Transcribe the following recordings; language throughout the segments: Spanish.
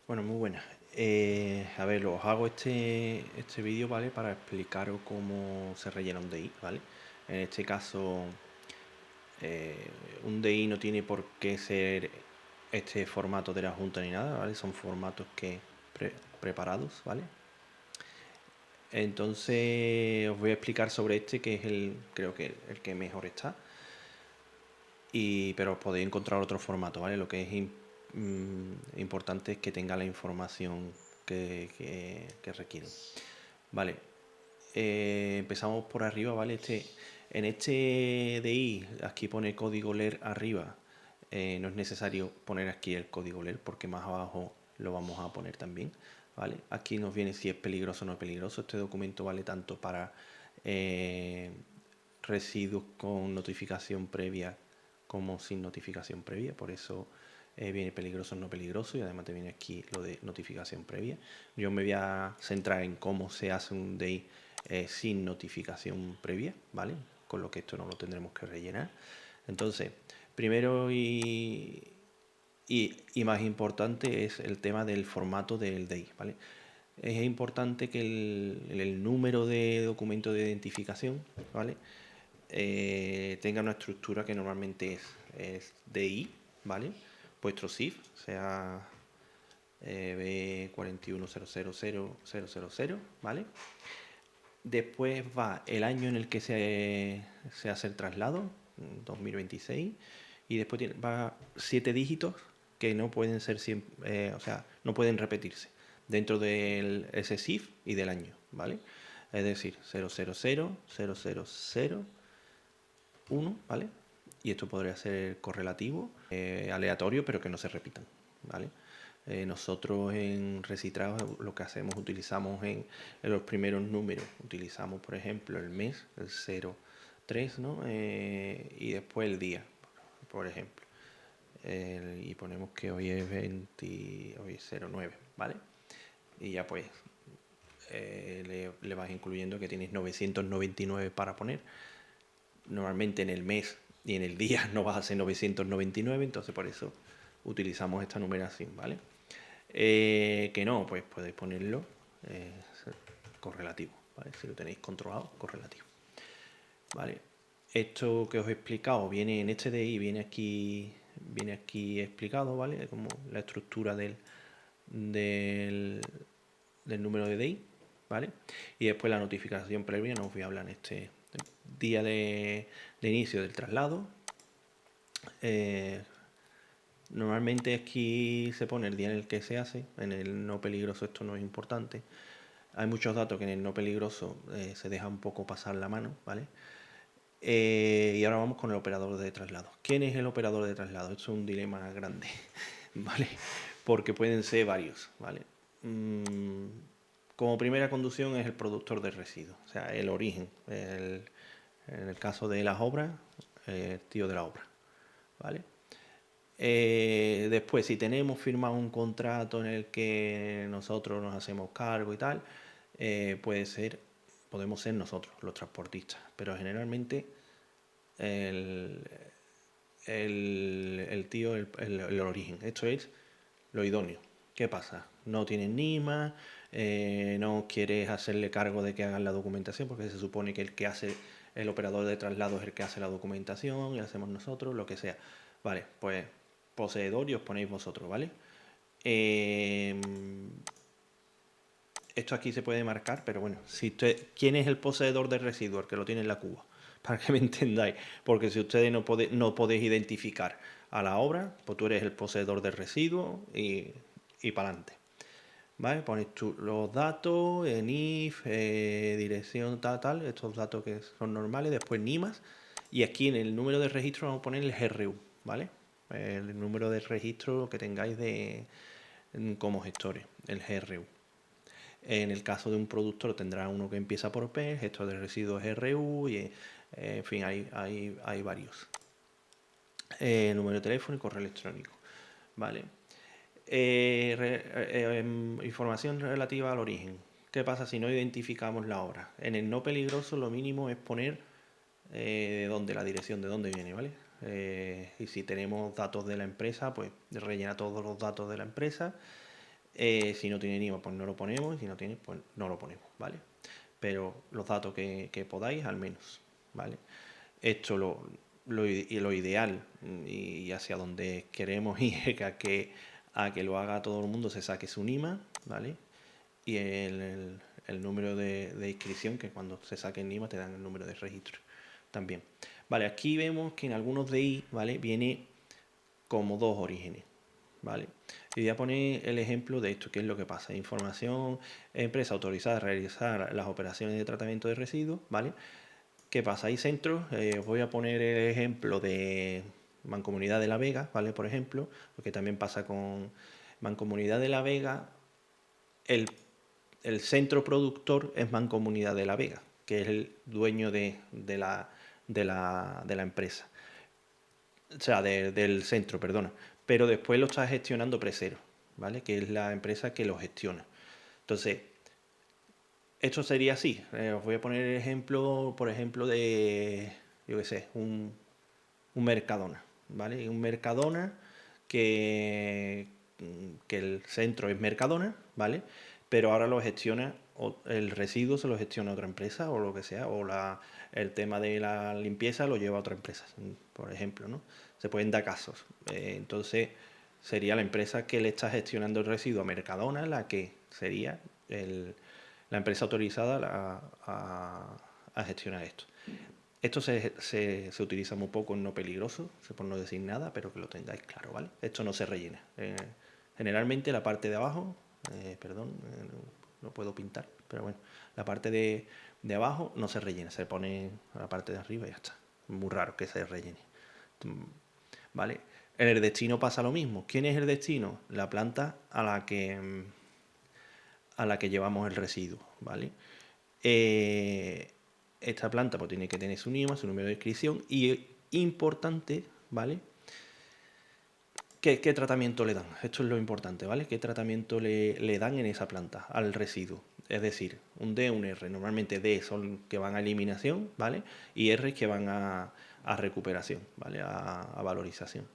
Bueno, muy buenas. A ver, os hago este vídeo, ¿vale? Para explicaros cómo se rellena un DI, ¿vale? En este caso, eh, un DI no tiene por qué ser este formato de la Junta ni nada, ¿vale? Son formatos preparados, ¿vale? Entonces os voy a explicar sobre este, que es creo que el que mejor está. Pero podéis encontrar otro formato, ¿vale? Lo que es importante es que tenga la información que requiere. Vale, empezamos por arriba, ¿vale? En este DI, aquí pone código LER arriba. No es necesario poner aquí el código LER porque más abajo lo vamos a poner también, ¿vale? Aquí nos viene si es peligroso o no peligroso. Este documento vale tanto para eh, residuos con notificación previa como sin notificación previa, por eso viene peligroso o no peligroso y además te viene aquí lo de notificación previa. Yo me voy a centrar en cómo se hace un DI sin notificación previa, ¿vale? Con lo que esto no lo tendremos que rellenar. Entonces, primero y más importante es el tema del formato del DI, ¿vale? Es importante que el número de documento de identificación, ¿vale? Tenga una estructura que normalmente es DI, ¿vale? Vuestro CIF, sea B410000000, ¿vale? Después va el año en el que se hace el traslado, 2026, y después va 7 dígitos que no pueden ser o sea, no pueden repetirse dentro de ese CIF y del año, ¿vale? Es decir, 00001, ¿vale? Y esto podría ser correlativo, aleatorio, pero que no se repitan, ¿vale? Nosotros en Recitrados lo que hacemos, utilizamos en los primeros números, utilizamos por ejemplo el mes, el 03, ¿no? Y después el día, por ejemplo. Y ponemos que hoy es 20, hoy es 09, ¿vale? Y ya pues le vas incluyendo que tienes 999 para poner. Normalmente en el mes y en el día no vas a hacer 999, entonces por eso utilizamos esta numeración, ¿vale? Que no, pues podéis ponerlo eh, correlativo, ¿vale? Si lo tenéis controlado, correlativo, ¿vale? Esto que os he explicado viene en este DI, viene aquí explicado, ¿vale? Como la estructura del, del número de DI, ¿vale? Y después la notificación previa, no os voy a hablar en este día de inicio del traslado. Normalmente aquí se pone el día en el que se hace, en el no peligroso esto no es importante. Hay muchos datos que en el no peligroso se deja un poco pasar la mano, ¿vale? Y ahora vamos con el operador de traslado. ¿Quién es el operador de traslado? Esto es un dilema grande, ¿vale? Porque pueden ser varios, ¿vale? Como primera conducción es el productor de residuos, o sea, el origen. En el caso de las obras, el tío de la obra, ¿vale? Después, si tenemos firmado un contrato en el que nosotros nos hacemos cargo y tal, podemos ser nosotros los transportistas, pero generalmente el, el tío, el origen. Esto es lo idóneo. ¿Qué pasa? No tienes NIMA, no quieres hacerle cargo de que hagan la documentación, porque se supone que el que hace el operador de traslado es el que hace la documentación y hacemos nosotros, lo que sea. Vale, pues poseedor y os ponéis vosotros, ¿vale? Eh, Esto aquí se puede marcar, pero bueno, ¿quién es el poseedor del residuo? El que lo tiene en la cuba, para que me entendáis. Porque si ustedes no podéis identificar a la obra, pues tú eres el poseedor del residuo y para adelante. ¿Vale? Ponéis los datos, NIF, dirección, tal, estos datos que son normales, después NIMAS, y aquí en el número de registro vamos a poner el GRU, ¿vale? El número de registro que tengáis como gestores, el GRU. En el caso de un productor tendrá uno que empieza por P, gestor de residuos RU, y en fin, hay varios. Número de teléfono y correo electrónico. ¿Vale? Información relativa al origen. ¿Qué pasa si no identificamos la obra? En el no peligroso lo mínimo es poner de dónde, la dirección de dónde viene, ¿vale? Y si tenemos datos de la empresa, pues rellena todos los datos de la empresa. Si no tiene NIMA, pues no lo ponemos, y si no tiene, pues no lo ponemos, ¿vale? Pero los datos que podáis, al menos, ¿vale? Esto lo ideal y hacia donde queremos ir es a que lo haga todo el mundo, se saque su NIMA, ¿vale? Y el número de inscripción, que cuando se saque el NIMA te dan el número de registro también. Vale, aquí vemos que en algunos DI, ¿vale? Viene como dos orígenes, ¿vale? Y voy a poner el ejemplo de esto, que es lo que pasa. Información, empresa autorizada a realizar las operaciones de tratamiento de residuos, ¿vale? ¿Qué pasa? Hay centros, os voy a poner el ejemplo de Mancomunidad de La Vega, ¿vale? Por ejemplo, porque también pasa con Mancomunidad de La Vega, el, el centro productor es Mancomunidad de La Vega, que es el dueño de la empresa, o sea, del centro, perdona. Pero después lo está gestionando Presero, ¿vale? Que es la empresa que lo gestiona. Entonces, esto sería así. Os voy a poner el ejemplo, por ejemplo, de, yo qué sé, un Mercadona, ¿vale? Un Mercadona que, que el centro es Mercadona, ¿vale? Pero ahora lo gestiona, el residuo se lo gestiona otra empresa o lo que sea, o el tema de la limpieza lo lleva a otra empresa, por ejemplo, ¿no? Se pueden dar casos. Entonces, sería la empresa que le está gestionando el residuo a Mercadona la que sería la empresa autorizada a gestionar esto. Esto se utiliza muy poco en no peligroso, por no decir nada, pero que lo tengáis claro, ¿vale? Esto no se rellena. Generalmente la parte de abajo, perdón, no puedo pintar, pero bueno, la parte de abajo no se rellena, se pone a la parte de arriba y ya está. Muy raro que se rellene, ¿vale? En el destino pasa lo mismo. ¿Quién es el destino? La planta a la que llevamos el residuo, ¿vale? Esta planta pues tiene que tener su NIMA, su número de inscripción, y es importante, ¿vale? ¿Qué tratamiento le dan? Esto es lo importante, ¿vale? ¿Qué tratamiento le dan en esa planta al residuo? Es decir, un D, un R. Normalmente D son que van a eliminación, ¿vale? Y R que van a recuperación, ¿vale? A valorización.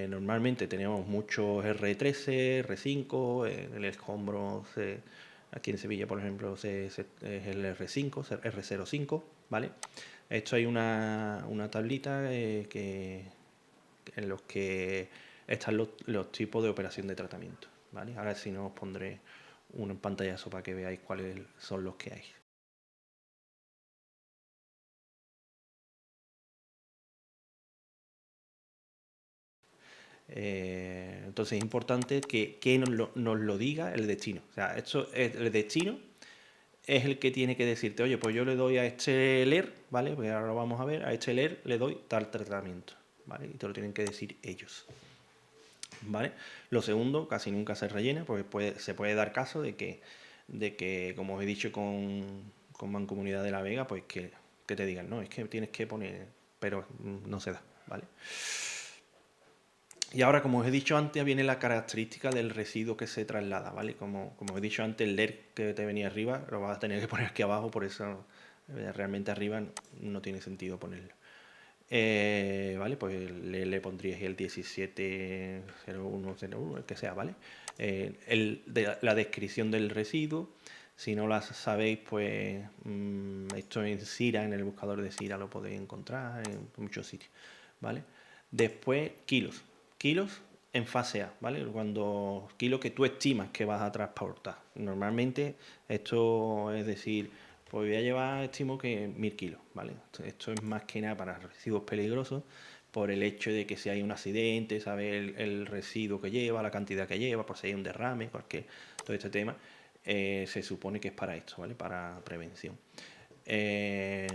Normalmente tenemos muchos R13, R5, el escombro aquí en Sevilla, por ejemplo, es el R5, R05, ¿vale? Esto hay una tablita en los que están los tipos de operación de tratamiento, ¿vale? Ahora si no os pondré un pantallazo para que veáis cuáles son los que hay. Entonces es importante que nos lo diga el destino. O sea, el destino es el que tiene que decirte, oye, pues yo le doy a este LER, ¿vale? Porque ahora lo vamos a ver, a este LER le doy tal tratamiento, ¿vale? Y te lo tienen que decir ellos, ¿vale? Lo segundo, casi nunca se rellena, porque se puede dar caso de que como os he dicho con Mancomunidad de La Vega, pues que te digan, no, es que tienes que poner, pero no se da, ¿vale? Y ahora, como os he dicho antes, viene la característica del residuo que se traslada, ¿vale? Como os he dicho antes, el LER que te venía arriba lo vas a tener que poner aquí abajo, por eso realmente arriba no tiene sentido ponerlo. ¿Vale? Pues le pondríais el 170101, el que sea, ¿vale? La descripción del residuo, si no la sabéis, pues esto en Sira, en el buscador de Sira lo podéis encontrar en muchos sitios, ¿vale? Después, kilos en fase A, ¿vale? Cuando kilos que tú estimas que vas a transportar. Normalmente esto es decir, pues voy a llevar, estimo que 1000 kilos, ¿vale? Esto es más que nada para residuos peligrosos por el hecho de que si hay un accidente, saber el residuo que lleva, la cantidad que lleva, por si hay un derrame, todo este tema, se supone que es para esto, ¿vale? Para prevención. Eh,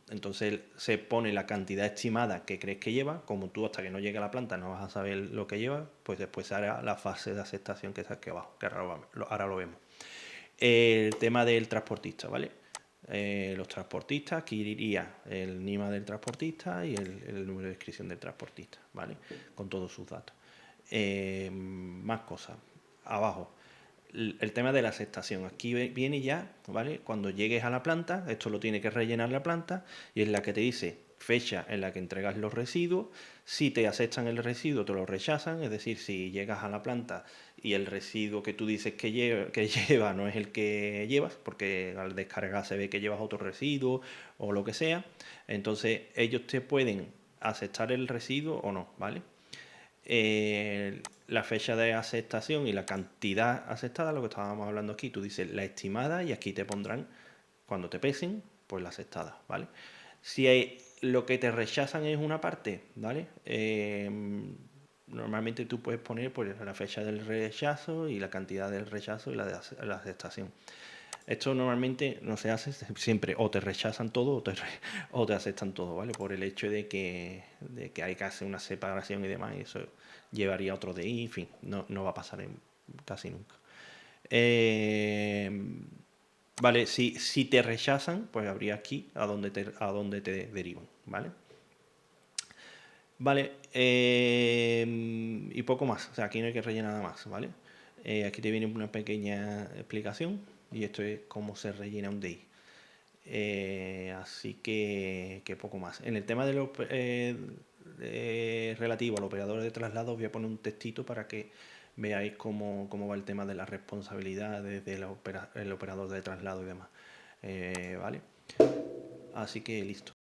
entonces se pone la cantidad estimada que crees que lleva, como tú hasta que no llegue a la planta no vas a saber lo que lleva, pues después se hará la fase de aceptación que está aquí abajo, que ahora lo vemos. El tema del transportista, ¿vale? Los transportistas, aquí iría el NIMA del transportista y el número de inscripción del transportista, ¿vale? Con todos sus datos. Más cosas. Abajo, el tema de la aceptación. Aquí viene ya, ¿vale? Cuando llegues a la planta, esto lo tiene que rellenar la planta y es la que te dice fecha en la que entregas los residuos. Si te aceptan el residuo, te lo rechazan, es decir, si llegas a la planta y el residuo que tú dices que lleva no es el que llevas, porque al descargar se ve que llevas otro residuo o lo que sea, entonces ellos te pueden aceptar el residuo o no, ¿vale? La fecha de aceptación y la cantidad aceptada, lo que estábamos hablando aquí, tú dices la estimada y aquí te pondrán, cuando te pesen, pues la aceptada, ¿vale? Si lo que te rechazan es una parte, ¿vale? Normalmente tú puedes poner pues, la fecha del rechazo y la cantidad del rechazo y la de la aceptación. Esto normalmente no se hace, siempre o te rechazan todo o te aceptan todo, ¿vale? Por el hecho de que hay que hacer una separación y demás, y eso llevaría a otro DI, en fin, no va a pasar casi nunca. Eh, vale, si te rechazan, pues habría aquí a donde te derivan, ¿vale? Vale, y poco más, o sea, aquí no hay que rellenar nada más, ¿vale? Aquí te viene una pequeña explicación y esto es cómo se rellena un DI. Así que poco más. En el tema de relativo al operador de traslado, voy a poner un textito para que veáis cómo va el tema de las responsabilidades del operador de traslado y demás. ¿Vale? Así que listo.